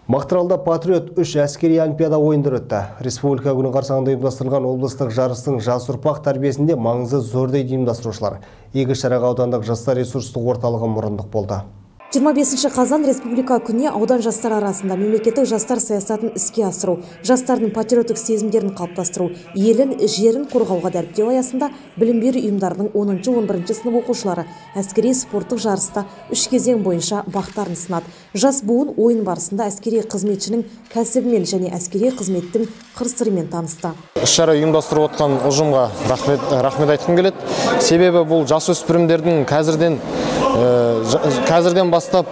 Мақтаралда Патриот 3 әскери олимпиада ойындары өтті. Республика күні қарсаңында ұйымдастырылған облыстық жарыстың жас ұрпақ тәрбиесінде маңызы зор дейді ұйымдастырушылар. Игі шараға аудандық жастар ресурстық орталығы мұрындық болды. 25 қазан республика күніне аудан жастар арасында мемлекеттік жастар саясатын іске асыру, жастардың патриоттық сезімдерін қалыптастыру, елін, жерін қорғауға дәріптеу аясында білім беру ұйымдарының 10-11 сынып оқушылары әскери спорттық жарыста 3 кезең бойынша бақтарын сынады. Жас буын ойын барысында әскери қызметшінің кәсібімен және әскери қызметтің қыр-сырымен танысты. Іс-шара ұйымдастырып отқан ұжымға рахмет айтқым келеді. Себебі бұл жасөспірімдердің қазірден бастап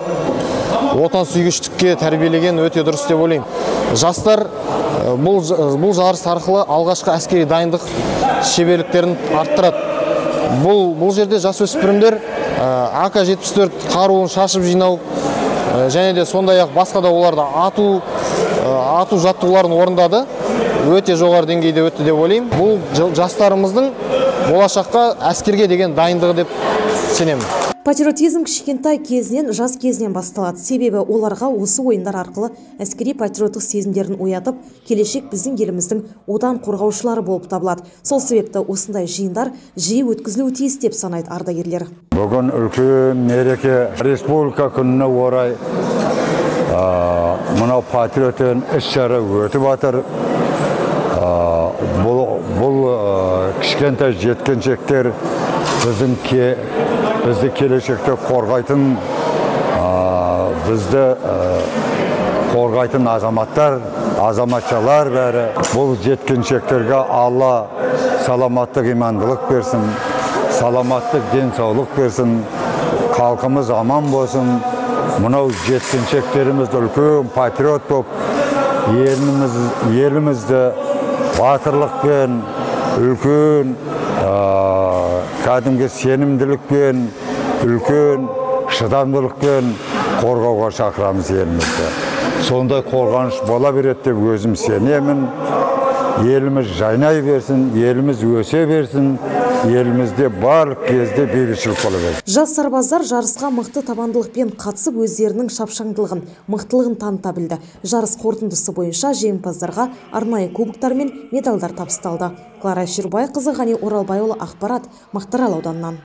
отансүйгіштікке тәрбиелеген өте дұрыс деп ойлаймын. Жастар бұл жарыс арқылы алғашқы әскери дайындық шеберліктерін арттырады. Бұл жерде жасөспірімдер АК-74 қаруын шашып жинау және де сондай-ақ басқа да оларды ату жаттығуларын орындады. Өте жоғары деңгейде өтті деп ойлаймын. Бұл жастарымыздың болашаққа әскерге деген дайындығы деп сенемін. Патриотизм кішкентай кезінен, жас кезінен басталады. Себебі оларға осы ойындар арқылы әскери патриоттық сезімдерін оятып, келешек біздің еліміздің одан қорғаушылары болып табылады. Сол себепті осындай жиындар жиі өткізілуі тиіс деп санайды ардагерлер. Бүгін үлкен мереке республика күніне орай мынау патриоттың іс-шара өтіп жатыр. Бұл кішкентай жеткіншектер бізді келешекте қорғайтын, бізді қорғайтын азаматшалар бәрі. Бұл жеткіншектерге Алла саламаттық имандылық берсін, саламаттық денсаулық берсін, халқымыз аман болсын. Мынау жеткіншектеріміз үлкен патриот болып, елімізді батырлықпен, үлкен кәдімгі сенімділікпен, үлкен шыдамдылықпен қорғауға шақырамыз елімізді. Сондай қорғаныш бола береді деп өзім сенемін. Еліміз жайнай берсін, еліміз өсе берсін, елімізде барлық кезде бейбітшілік бола берсін. Жас сарбаздар жарысқа мықты табандылықпен қатысып, өздерінің шапшаңдылығын, мықтылығын таныта білді. Жарыс қорытындысы бойынша жеңімпаздарға арнайы кубоктар мен медальдар табысталды. Клара Шербайқызы, Ғани Оралбайұлы, Ақпарат, Мақтарал ауданынан.